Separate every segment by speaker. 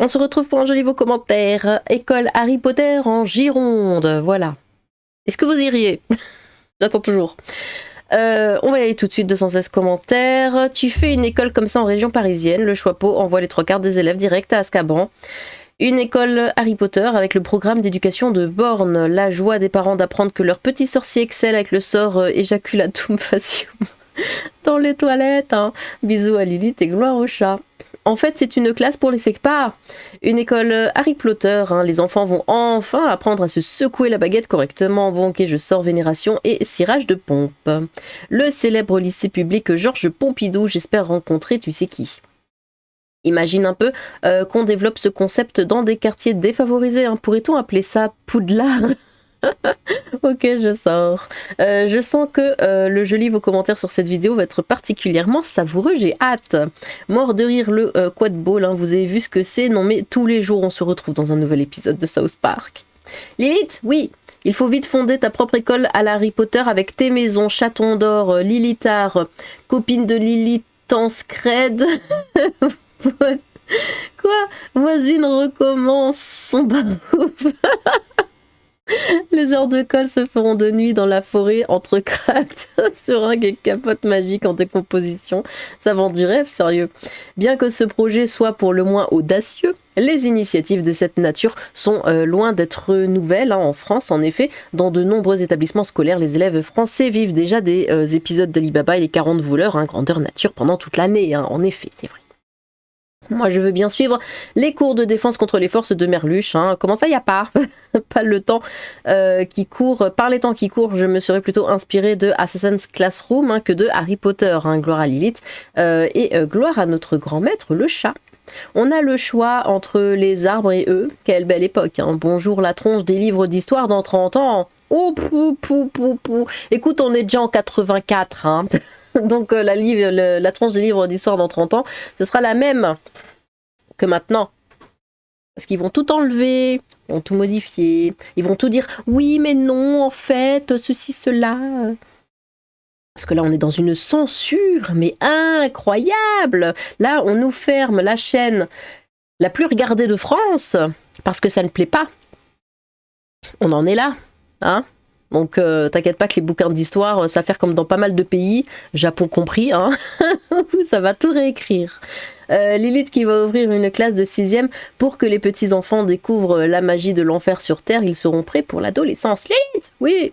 Speaker 1: On se retrouve pour un joli vos commentaires. École Harry Potter en Gironde, voilà. Est-ce que vous iriez? J'attends toujours. On va y aller tout de suite, 216 commentaires. Tu fais une école comme ça en région parisienne, le Choixpeau envoie les 3/4 des élèves direct à Azkaban. Une école Harry Potter avec le programme d'éducation de Borne. La joie des parents d'apprendre que leur petit sorcier excelle avec le sort éjaculatum facium dans les toilettes. Hein. Bisous à Lilith et gloire au chat. En fait, c'est une classe pour les secpas. Une école Harry Potter. Hein. Les enfants vont enfin apprendre à se secouer la baguette correctement. Bon, ok, je sors vénération et cirage de pompe. Le célèbre lycée public Georges Pompidou, j'espère rencontrer tu sais qui. Imagine un peu qu'on développe ce concept dans des quartiers défavorisés. Hein. Pourrait-on appeler ça Poudlard? Ok, je sors. Je sens que le joli vos commentaires sur cette vidéo va être particulièrement savoureux, j'ai hâte. Mort de rire le quad ball, hein, vous avez vu ce que c'est? Non mais tous les jours on se retrouve dans un nouvel épisode de South Park. Lilith, oui, il faut vite fonder ta propre école à la Harry Potter avec tes maisons, chatons d'or, Lilithard, copine de Lilith Tancred. Quoi? Voisine recommence son barouf. Les heures de colle se feront de nuit dans la forêt entre craques, seringues et capotes magiques en décomposition. Ça vend du rêve, sérieux. Bien que ce projet soit pour le moins audacieux, les initiatives de cette nature sont loin d'être nouvelles. Hein. En France, en effet, dans de nombreux établissements scolaires, les élèves français vivent déjà des épisodes d'Ali Baba et les 40 voleurs, hein, grandeur nature, pendant toute l'année. Hein. En effet, c'est vrai. Moi, je veux bien suivre les cours de défense contre les forces de Merluche. Hein. Comment ça, y a pas? Pas le temps qui court. Par les temps qui courent, je me serais plutôt inspirée de Assassin's Classroom hein, que de Harry Potter. Hein. Gloire à Lilith et gloire à notre grand maître, le chat. On a le choix entre les arbres et eux. Quelle belle époque. Hein. Bonjour la tronche des livres d'histoire dans 30 ans. Oh, pou, pou, pou, pou. Écoute, on est déjà en 84. Hein. Donc la tronche des livres d'histoire dans 30 ans, ce sera la même que maintenant. Parce qu'ils vont tout enlever, ils vont tout modifier, ils vont tout dire « oui, mais non, en fait, ceci, cela ». Parce que là, on est dans une censure, mais incroyable. Là, on nous ferme la chaîne la plus regardée de France, parce que ça ne plaît pas. On en est là, hein. Donc t'inquiète pas que les bouquins d'histoire, ça va faire comme dans pas mal de pays, Japon compris, hein, ça va tout réécrire. Lilith qui va ouvrir une classe de 6e pour que les petits-enfants découvrent la magie de l'enfer sur Terre, ils seront prêts pour l'adolescence. Lilith, oui.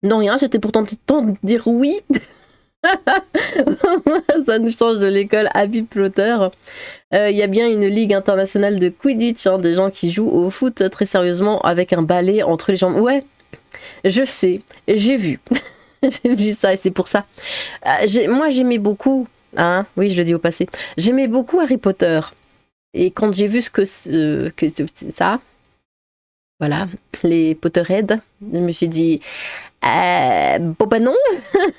Speaker 1: Non rien, j'étais pourtant temps de dire oui. Ça nous change de l'école Harry Potter. Y a bien une ligue internationale de Quidditch, hein, des gens qui jouent au foot très sérieusement avec un balai entre les jambes. Ouais. Je sais, j'ai vu. J'ai vu ça et c'est pour ça. Moi j'aimais beaucoup, hein, oui je le dis au passé, j'aimais beaucoup Harry Potter. Et quand j'ai vu que ça, voilà, les Potterheads, je me suis dit, bon bah non,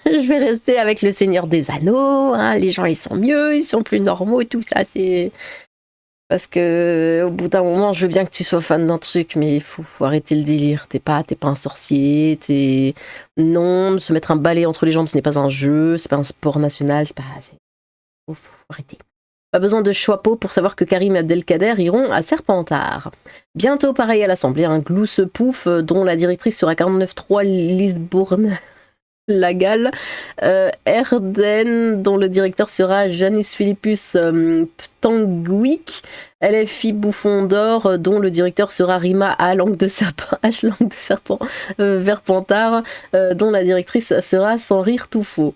Speaker 1: je vais rester avec le Seigneur des Anneaux, hein, les gens ils sont mieux, ils sont plus normaux et tout ça, c'est... Parce que au bout d'un moment, je veux bien que tu sois fan d'un truc, mais il faut arrêter le délire. T'es pas un sorcier, Non, se mettre un balai entre les jambes, ce n'est pas un jeu, c'est pas un sport national, c'est pas... Faut arrêter. Pas besoin de Choixpeau pour savoir que Karim et Abdelkader iront à Serpentard. Bientôt, pareil à l'Assemblée, un Glousse Pouf, dont la directrice sera 49.3 Lisbourne. Lagal, Erden, dont le directeur sera Janus Philippus Ptangwick, LFI Bouffon d'Or, dont le directeur sera Rima H. Langue de Serpent, Verpentard, dont la directrice sera Sans Rire Tout Faux.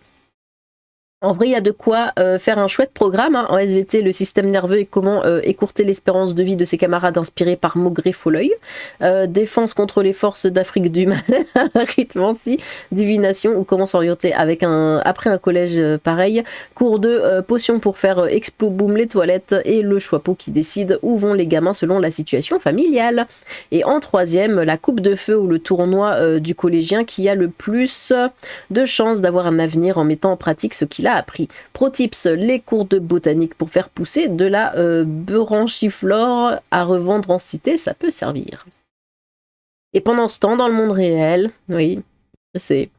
Speaker 1: En vrai, il y a de quoi faire un chouette programme hein, en SVT, le système nerveux et comment écourter l'espérance de vie de ses camarades inspirés par Maugré Folleuil. Défense contre les forces d'Afrique du mal, rythmancie, divination ou comment s'orienter après un collège pareil. Cours de potions pour faire exploboom les toilettes et le Choixpeau qui décide où vont les gamins selon la situation familiale. Et en 3e, la coupe de feu ou le tournoi du collégien qui a le plus de chances d'avoir un avenir en mettant en pratique ce qu'il a appris. Pro tips, les cours de botanique pour faire pousser de la branchiflore à revendre en cité, ça peut servir. Et pendant ce temps, dans le monde réel, oui, je sais,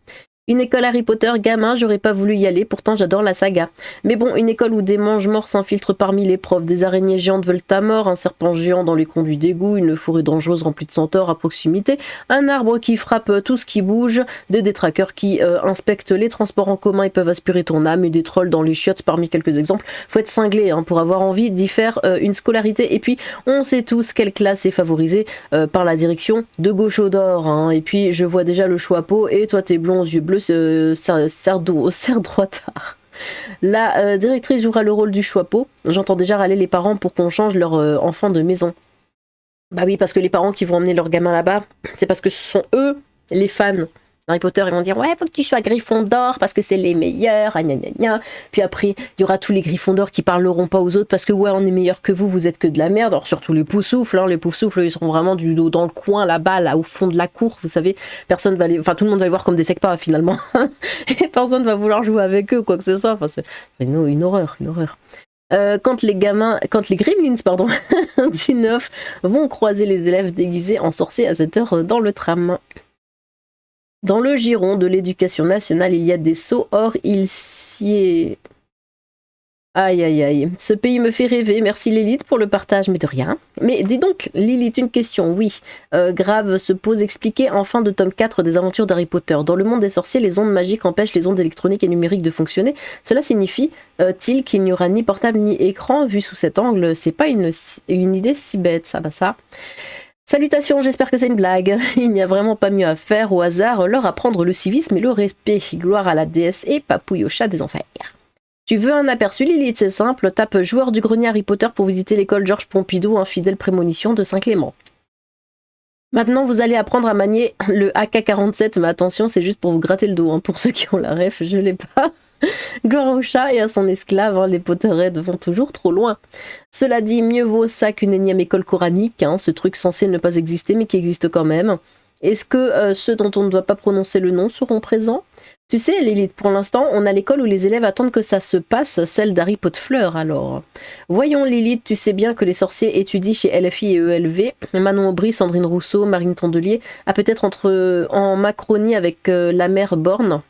Speaker 1: Une école Harry Potter, gamin, j'aurais pas voulu y aller, pourtant j'adore la saga. Mais bon, une école où des mange-morts s'infiltrent parmi les profs, des araignées géantes veulent ta mort, un serpent géant dans les conduits d'égout, une forêt dangereuse remplie de centaures à proximité, un arbre qui frappe tout ce qui bouge, des détraqueurs qui inspectent les transports en commun et peuvent aspirer ton âme, et des trolls dans les chiottes parmi quelques exemples. Faut être cinglé hein, pour avoir envie d'y faire une scolarité. Et puis, on sait tous quelle classe est favorisée par la direction de Gauche-au-Dor. Hein. Et puis, je vois déjà le choix-peau, et toi t'es blond aux yeux bleus, serre droitard. La directrice jouera le rôle du choix-peau. J'entends déjà râler les parents pour qu'on change leur enfant de maison. Bah oui, parce que les parents qui vont emmener leur gamin là-bas, c'est parce que ce sont eux les fans Harry Potter, ils vont dire ouais, faut que tu sois Gryffondor parce que c'est les meilleurs, gna gna gna. Puis après, il y aura tous les Gryffondors qui parleront pas aux autres parce que ouais, on est meilleur que vous êtes que de la merde. Alors surtout les poufsouffles, hein, les poufsouffles, ils seront vraiment du dos dans le coin là-bas, là au fond de la cour, vous savez, personne va les, enfin tout le monde va les voir comme des secpas finalement, et personne va vouloir jouer avec eux quoi que ce soit. Enfin c'est une horreur, une horreur. Quand les Gremlins, pardon, du 9 vont croiser les élèves déguisés en sorciers à cette heure dans le tram. Dans le giron de l'éducation nationale, il y a des sauts, or il s'y est... Aïe aïe aïe, ce pays me fait rêver, merci Lilith pour le partage, mais de rien. Mais dis donc Lilith, une question, oui. Grave se pose, expliquer en fin de tome 4 des aventures d'Harry Potter. Dans le monde des sorciers, les ondes magiques empêchent les ondes électroniques et numériques de fonctionner. Cela signifie-t-il qu'il n'y aura ni portable ni écran? Vu sous cet angle, c'est pas une idée si bête, ça va ça. Salutations, j'espère que c'est une blague. Il n'y a vraiment pas mieux à faire au hasard, leur apprendre le civisme et le respect. Gloire à la déesse et papouille au chat des enfers. Tu veux un aperçu Lilith, c'est simple, tape joueur du grenier Harry Potter pour visiter l'école Georges Pompidou, infidèle prémonition de Saint-Clément. Maintenant, vous allez apprendre à manier le AK-47, mais attention, c'est juste pour vous gratter le dos. Hein. Pour ceux qui ont la ref, je l'ai pas. Gloire au chat et à son esclave, hein, les Potterheads vont toujours trop loin. Cela dit, mieux vaut ça qu'une énième école coranique, hein, ce truc censé ne pas exister mais qui existe quand même. Est-ce que ceux dont on ne doit pas prononcer le nom seront présents? Tu sais, Lilith, pour l'instant, on a l'école où les élèves attendent que ça se passe, celle d'Harry Potefleur, alors. Voyons, Lilith, tu sais bien que les sorciers étudient chez LFI et ELV. Manon Aubry, Sandrine Rousseau, Marine Tondelier, a peut-être en Macronie avec la mère Borne.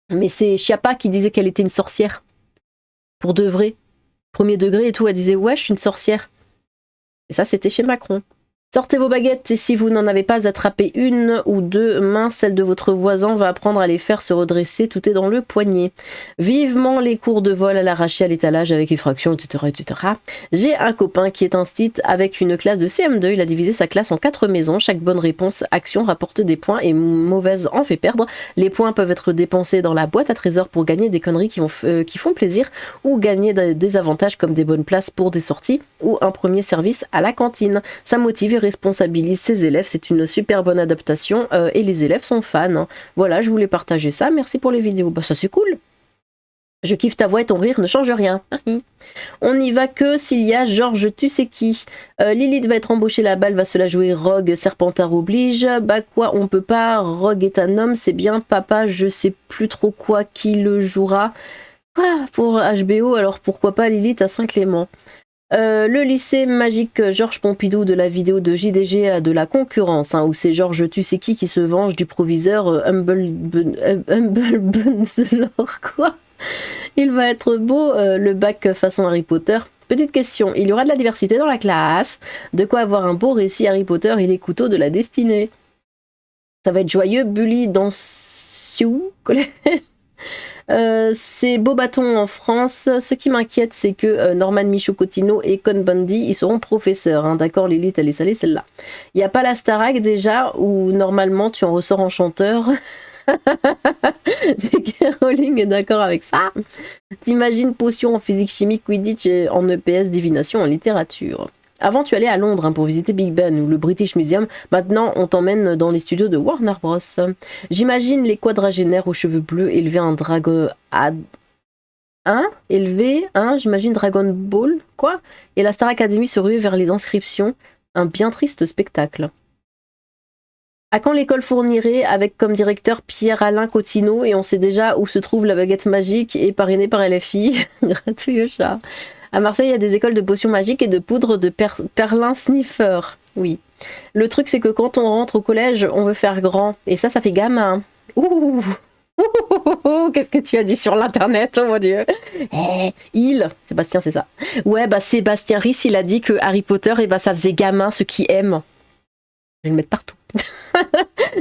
Speaker 1: Mais c'est Chiappa qui disait qu'elle était une sorcière. Pour de vrai. Premier degré et tout, elle disait ouais, je suis une sorcière. Et ça, c'était chez Macron. Sortez vos baguettes et si vous n'en avez pas attrapé une ou deux mains, celle de votre voisin va apprendre à les faire se redresser, tout est dans le poignet. Vivement les cours de vol à l'arraché à l'étalage avec effraction, etc., etc. J'ai un copain qui est instit avec une classe de CM2, il a divisé sa classe en 4 maisons, chaque bonne réponse action rapporte des points et mauvaise en fait perdre. Les points peuvent être dépensés dans la boîte à trésors pour gagner des conneries qui font plaisir ou gagner des avantages comme des bonnes places pour des sorties ou un premier service à la cantine. Ça motive et responsabilise ses élèves, c'est une super bonne adaptation et les élèves sont fans. Hein. Voilà, je voulais partager ça, merci pour les vidéos. Bah ça c'est cool. Je kiffe ta voix et ton rire ne change rien. On n'y va que s'il y a Georges tu sais qui. Lilith va être embauchée là-bas, elle va se la jouer Rogue, Serpentard oblige. Bah quoi, on peut pas, Rogue est un homme, c'est bien, papa, je sais plus trop quoi, qui le jouera. Quoi pour HBO, alors pourquoi pas Lilith à Saint-Clément. Le lycée magique Georges Pompidou de la vidéo de JDG a de la concurrence, hein, où c'est Georges tu sais qui se venge du proviseur Humble Bunzelor, quoi. Il va être beau, le bac façon Harry Potter. Petite question, il y aura de la diversité dans la classe, de quoi avoir un beau récit Harry Potter et les couteaux de la destinée. Ça va être joyeux, Bully dans Sioux collège. C'est Beaubaton en France. Ce qui m'inquiète, c'est que Norman Michaud-Cotino et Cohn-Bendit, ils seront professeurs. Hein. D'accord, Lilith, elle est salée, celle-là. Il n'y a pas la Starac déjà, où normalement tu en ressors en chanteur. J.K. Rowling est d'accord avec ça. T'imagines potion en physique chimique, Quidditch en EPS, divination en littérature. Avant, tu allais à Londres hein, pour visiter Big Ben ou le British Museum. Maintenant, on t'emmène dans les studios de Warner Bros. J'imagine les quadragénaires aux cheveux bleus élever un dragon... j'imagine Dragon Ball, quoi. Et la Star Academy se ruer vers les inscriptions. Un bien triste spectacle. À quand l'école Fourniret avec comme directeur Pierre-Alain Cotineau et on sait déjà où se trouve la baguette magique et parrainée par LFI. Gratuit au chat. À Marseille, il y a des écoles de potions magiques et de poudre de perlin sniffer. Oui. Le truc, c'est que quand on rentre au collège, on veut faire grand. Et ça fait gamin. Ouh. Qu'est-ce que tu as dit sur l'internet, oh mon dieu. Sébastien, c'est ça. Ouais, bah Sébastien Rhys, il a dit que Harry Potter, et bah ça faisait gamin ceux qui aiment. Je vais le mettre partout.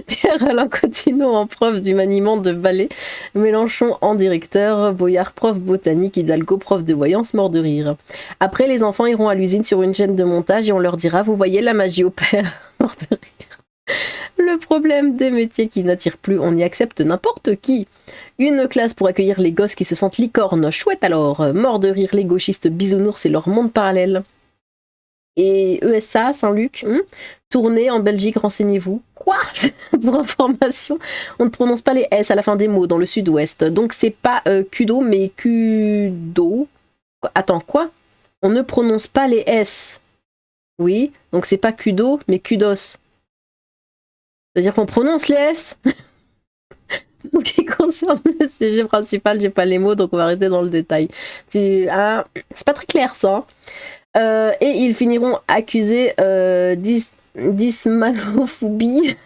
Speaker 1: Pierre-Alain Cotineau en prof du maniement de ballet, Mélenchon en directeur, Boyard prof botanique, Hidalgo prof de voyance, mort de rire. Après, les enfants iront à l'usine sur une chaîne de montage et on leur dira « Vous voyez, la magie opère », mort de rire. Le problème des métiers qui n'attirent plus, on y accepte n'importe qui. Une classe pour accueillir les gosses qui se sentent licornes, chouette alors, mort de rire les gauchistes bisounours et leur monde parallèle. Et ESA, Saint-Luc, tournée en Belgique, renseignez-vous. Quoi? Pour information, on ne prononce pas les S à la fin des mots dans le sud-ouest. Donc c'est pas Kudo, mais Kudo. Attends, quoi? On ne prononce pas les S. Oui, donc c'est pas Kudo, mais Kudos. C'est-à-dire qu'on prononce les S. Pour ce qui concerne le sujet principal, j'ai pas les mots, donc on va rester dans le détail. C'est pas très clair ça. Et ils finiront accusés d'ismalophobie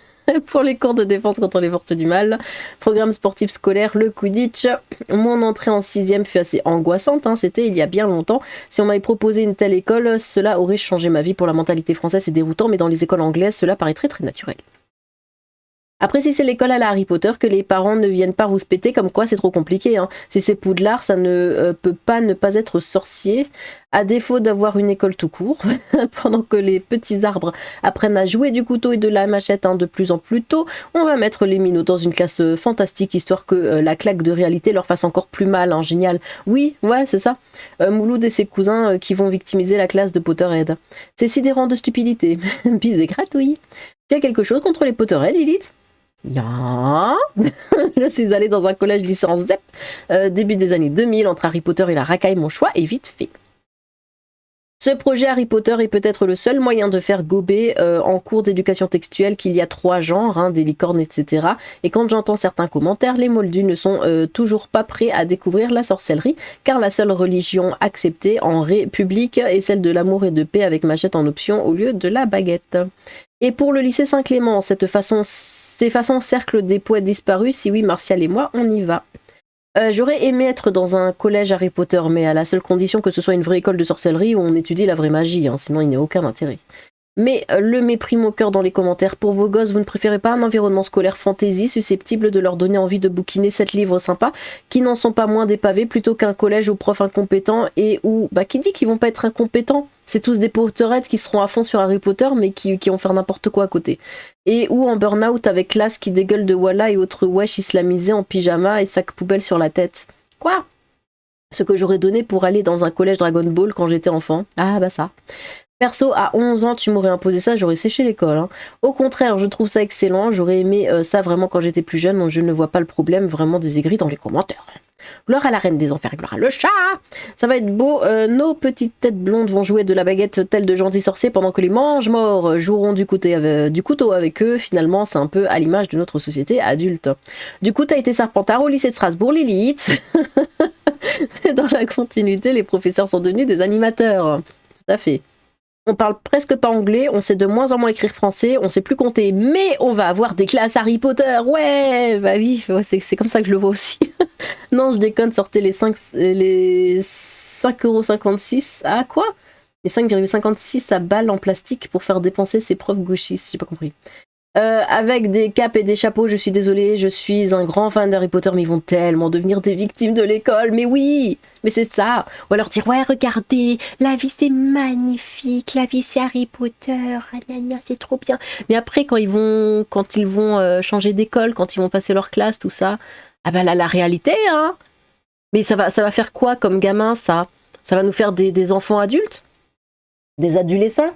Speaker 1: pour les cours de défense contre les forces du mal. Programme sportif scolaire, le Quidditch. Mon entrée en 6e fut assez angoissante, c'était il y a bien longtemps. Si on m'avait proposé une telle école, cela aurait changé ma vie. Pour la mentalité française, c'est déroutant, mais dans les écoles anglaises, cela paraît très très naturel. Après, si c'est l'école à la Harry Potter, que les parents ne viennent pas rouspéter, comme quoi c'est trop compliqué. Si c'est Poudlard, ça ne peut pas ne pas être sorcier, à défaut d'avoir une école tout court. Pendant que les petits arbres apprennent à jouer du couteau et de la machette de plus en plus tôt, on va mettre les minots dans une classe fantastique, histoire que la claque de réalité leur fasse encore plus mal. Génial. Oui, ouais, c'est ça. Mouloud et ses cousins qui vont victimiser la classe de Potterhead. C'est sidérant de stupidité. Bis et gratouille. Tu as quelque chose contre les Potterhead, Lilith? Ja. Je suis allée dans un collège lycée en ZEP, début des années 2000, entre Harry Potter et la racaille, mon choix est vite fait. Ce projet Harry Potter est peut-être le seul moyen de faire gober en cours d'éducation textuelle qu'il y a 3 genres, des licornes, etc. Et quand j'entends certains commentaires, les moldus ne sont toujours pas prêts à découvrir la sorcellerie, car la seule religion acceptée en République est celle de l'amour et de paix avec machette en option au lieu de la baguette. Et pour le lycée Saint-Clément, ces façons cercle des poètes disparus, si oui, Martial et moi, on y va. J'aurais aimé être dans un collège Harry Potter, mais à la seule condition que ce soit une vraie école de sorcellerie où on étudie la vraie magie, sinon il n'y a aucun intérêt. Mais le mépris mon cœur dans les commentaires. Pour vos gosses, vous ne préférez pas un environnement scolaire fantasy susceptible de leur donner envie de bouquiner 7 livres sympas qui n'en sont pas moins des pavés plutôt qu'un collège aux profs incompétents et où, qui dit qu'ils vont pas être incompétents? C'est tous des Potterheads qui seront à fond sur Harry Potter mais qui vont faire n'importe quoi à côté. Et ou en burn-out avec classe qui dégueule de Walla et autres wesh islamisés en pyjama et sac poubelle sur la tête. Quoi? Ce que j'aurais donné pour aller dans un collège Dragon Ball quand j'étais enfant. Ah bah ça. Perso, à 11 ans, tu m'aurais imposé ça, j'aurais séché l'école. Au contraire, je trouve ça excellent, j'aurais aimé ça vraiment quand j'étais plus jeune, donc je ne vois pas le problème, vraiment des aigris dans les commentaires. Gloire à la reine des enfers, gloire à le chat. Ça va être beau, nos petites têtes blondes vont jouer de la baguette telle de gentils sorciers pendant que les mange-morts joueront du couteau avec eux. Finalement, c'est un peu à l'image de notre société adulte. Du coup, t'as été Serpentard au lycée de Strasbourg, Lilith. Dans la continuité, les professeurs sont devenus des animateurs. Tout à fait. On parle presque pas anglais, on sait de moins en moins écrire français, on sait plus compter, mais on va avoir des classes Harry Potter, ouais, bah oui, ouais, c'est comme ça que je le vois aussi. Non, je déconne, sortez les 5,56€, ah quoi? Les 5,56 à balles en plastique pour faire dépenser ses profs gauchistes, j'ai pas compris. Avec des capes et des chapeaux, je suis désolée, je suis un grand fan d'Harry Potter, mais ils vont tellement devenir des victimes de l'école, mais oui, mais c'est ça. Ou alors dire, ouais, regardez, la vie c'est magnifique, la vie c'est Harry Potter, c'est trop bien. Mais après, quand ils vont changer d'école, quand ils vont passer leur classe, tout ça, ah bah là, la réalité, Mais ça va faire quoi comme gamin, ça? Ça va nous faire des enfants adultes? Des adolescents?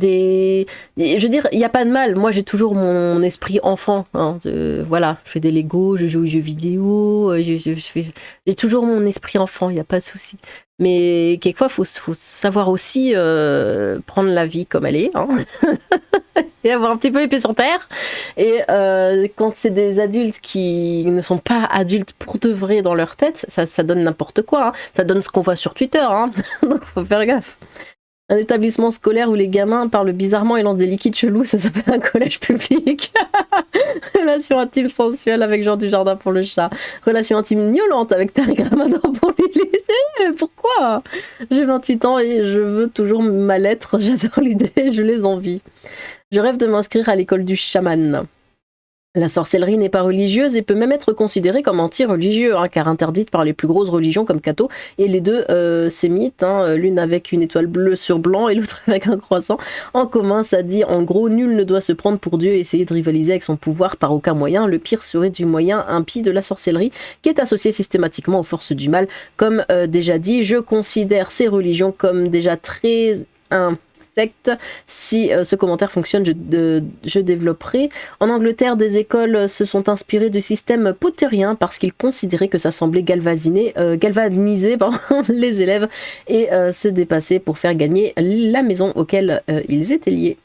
Speaker 1: Je veux dire, il n'y a pas de mal. Moi, j'ai toujours mon esprit enfant. Voilà, je fais des Lego, je joue aux jeux vidéo, j'ai toujours mon esprit enfant, il n'y a pas de souci. Mais quelquefois, il faut savoir aussi prendre la vie comme elle est. Et avoir un petit peu les pieds sur terre. Et quand c'est des adultes qui ne sont pas adultes pour de vrai dans leur tête, ça donne n'importe quoi. Ça donne ce qu'on voit sur Twitter. Donc, faut faire gaffe. Un établissement scolaire où les gamins parlent bizarrement et lancent des liquides chelous, ça s'appelle un collège public. Relation intime sensuelle avec Jean du Jardin pour le chat. Relation intime violente avec Tariq Ramadan pour Lily. Pourquoi? J'ai 28 ans et je veux toujours ma lettre. J'adore l'idée, je les envie. Je rêve de m'inscrire à l'école du chaman. La sorcellerie n'est pas religieuse et peut même être considérée comme anti-religieux, hein, car interdite par les plus grosses religions comme Cato, et les deux sémites, hein, l'une avec une étoile bleue sur blanc et l'autre avec un croissant. En commun, ça dit en gros, nul ne doit se prendre pour Dieu et essayer de rivaliser avec son pouvoir par aucun moyen. Le pire serait du moyen impie de la sorcellerie, qui est associé systématiquement aux forces du mal. Comme déjà dit, je considère ces religions comme déjà très... Si ce commentaire fonctionne, je développerai. En Angleterre, des écoles se sont inspirées du système potterien parce qu'ils considéraient que ça semblait galvaniser les élèves et se dépasser pour faire gagner la maison auquel ils étaient liés.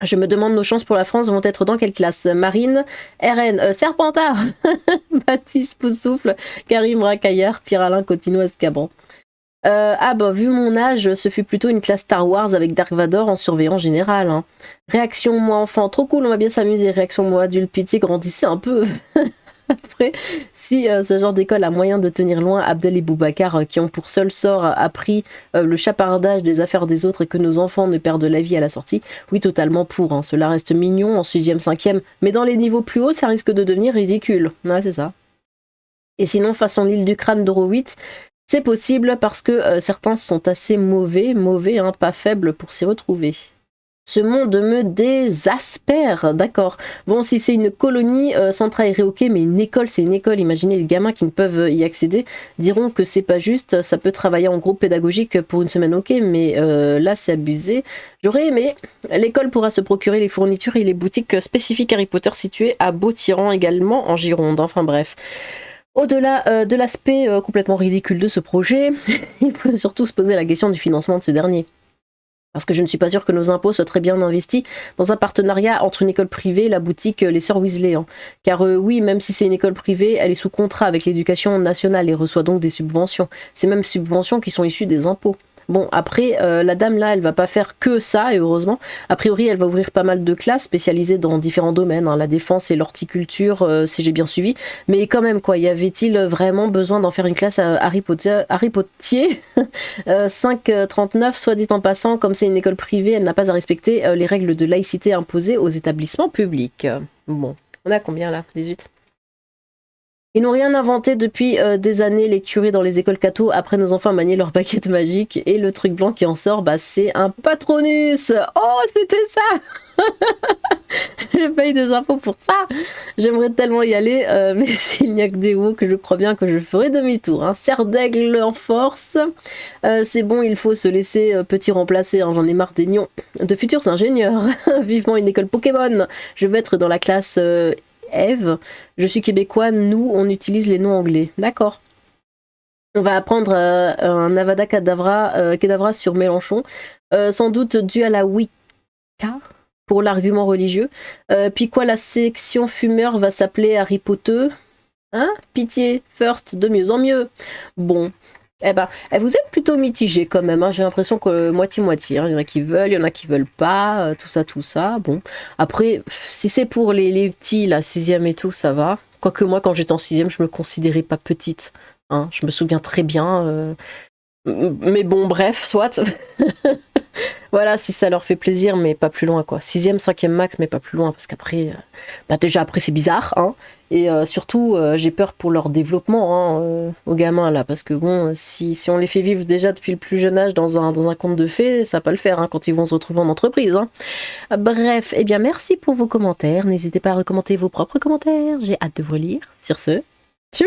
Speaker 1: Je me demande nos chances pour la France vont être dans quelle classe? Marine, RN, Serpentard, Baptiste Poussoufle, Karim Racaillard, Pierre-Alain Cotino Escabran. Vu mon âge, ce fut plutôt une classe Star Wars avec Dark Vador en surveillant général. Hein. Réaction moi enfant, trop cool, on va bien s'amuser. Réaction moi adulte, pitié, grandissez un peu. Après, si ce genre d'école a moyen de tenir loin Abdel et Boubacar qui ont pour seul sort appris le chapardage des affaires des autres et que nos enfants ne perdent la vie à la sortie, oui totalement pour. Hein. Cela reste mignon en 6e, 5e, mais dans les niveaux plus hauts, ça risque de devenir ridicule. Ouais, c'est ça. Et sinon, façon l'île du crâne d'Horowitz, c'est possible parce que certains sont assez mauvais, hein, pas faibles pour s'y retrouver. Ce monde me désespère, d'accord. Bon, si c'est une colonie, Centra irait ok, mais une école, c'est une école. Imaginez les gamins qui ne peuvent y accéder diront que c'est pas juste, ça peut travailler en groupe pédagogique pour une semaine, ok, mais là c'est abusé. J'aurais aimé. L'école pourra se procurer les fournitures et les boutiques spécifiques Harry Potter situées à Beau-Tyran également en Gironde, enfin bref. Au-delà de l'aspect complètement ridicule de ce projet, il faut surtout se poser la question du financement de ce dernier. Parce que je ne suis pas sûre que nos impôts soient très bien investis dans un partenariat entre une école privée et la boutique Les Sœurs Weasley. Hein. Car oui, même si c'est une école privée, elle est sous contrat avec l'éducation nationale et reçoit donc des subventions. Ces mêmes subventions qui sont issues des impôts. Bon, après, la dame là, elle va pas faire que ça, et heureusement. A priori, elle va ouvrir pas mal de classes spécialisées dans différents domaines, hein, la défense et l'horticulture, si j'ai bien suivi. Mais quand même, quoi, y avait-il vraiment besoin d'en faire une classe à Harry Potter 5,39, soit dit en passant, comme c'est une école privée, elle n'a pas à respecter les règles de laïcité imposées aux établissements publics. Bon, on a combien là? 18. Ils n'ont rien inventé depuis des années, les curés dans les écoles catho. Après, nos enfants manier leur baguette magique et le truc blanc qui en sort, bah c'est un patronus. Oh, c'était ça. J'ai pas eu des infos pour ça. J'aimerais tellement y aller, mais s'il n'y a que des mots que je crois bien que je ferai demi-tour. Hein. Serre d'aigle en force. C'est bon, il faut se laisser petit remplacer. Hein. J'en ai marre des nions de futurs ingénieurs. Vivement une école Pokémon. Je vais être dans la classe... Eve, je suis québécois, nous on utilise les noms anglais. D'accord. On va apprendre un Avada Kedavra sur Mélenchon, sans doute dû à la Wicca, pour l'argument religieux. Puis quoi, la section fumeur va s'appeler Harry Potter? Hein? Pitié, first, de mieux en mieux. Bon. Eh ben, vous êtes plutôt mitigés quand même, hein. J'ai l'impression que moitié-moitié, hein. Il y en a qui veulent, il y en a qui veulent pas, tout ça, bon. Après, si c'est pour les petits, la 6e et tout, ça va. Quoique moi, quand j'étais en 6e, je me considérais pas petite, hein. Je me souviens très bien, mais bon, bref, soit. Voilà, si ça leur fait plaisir, mais pas plus loin, quoi. 6e, 5e max, mais pas plus loin, parce qu'après, déjà après c'est bizarre, hein. Et surtout, j'ai peur pour leur développement, hein, aux gamins, là, parce que bon, si on les fait vivre déjà depuis le plus jeune âge dans un conte de fées, ça va pas le faire, hein, quand ils vont se retrouver en entreprise, hein. Bref, eh bien, merci pour vos commentaires. N'hésitez pas à recommander vos propres commentaires. J'ai hâte de vous lire. Sur ce, tchou!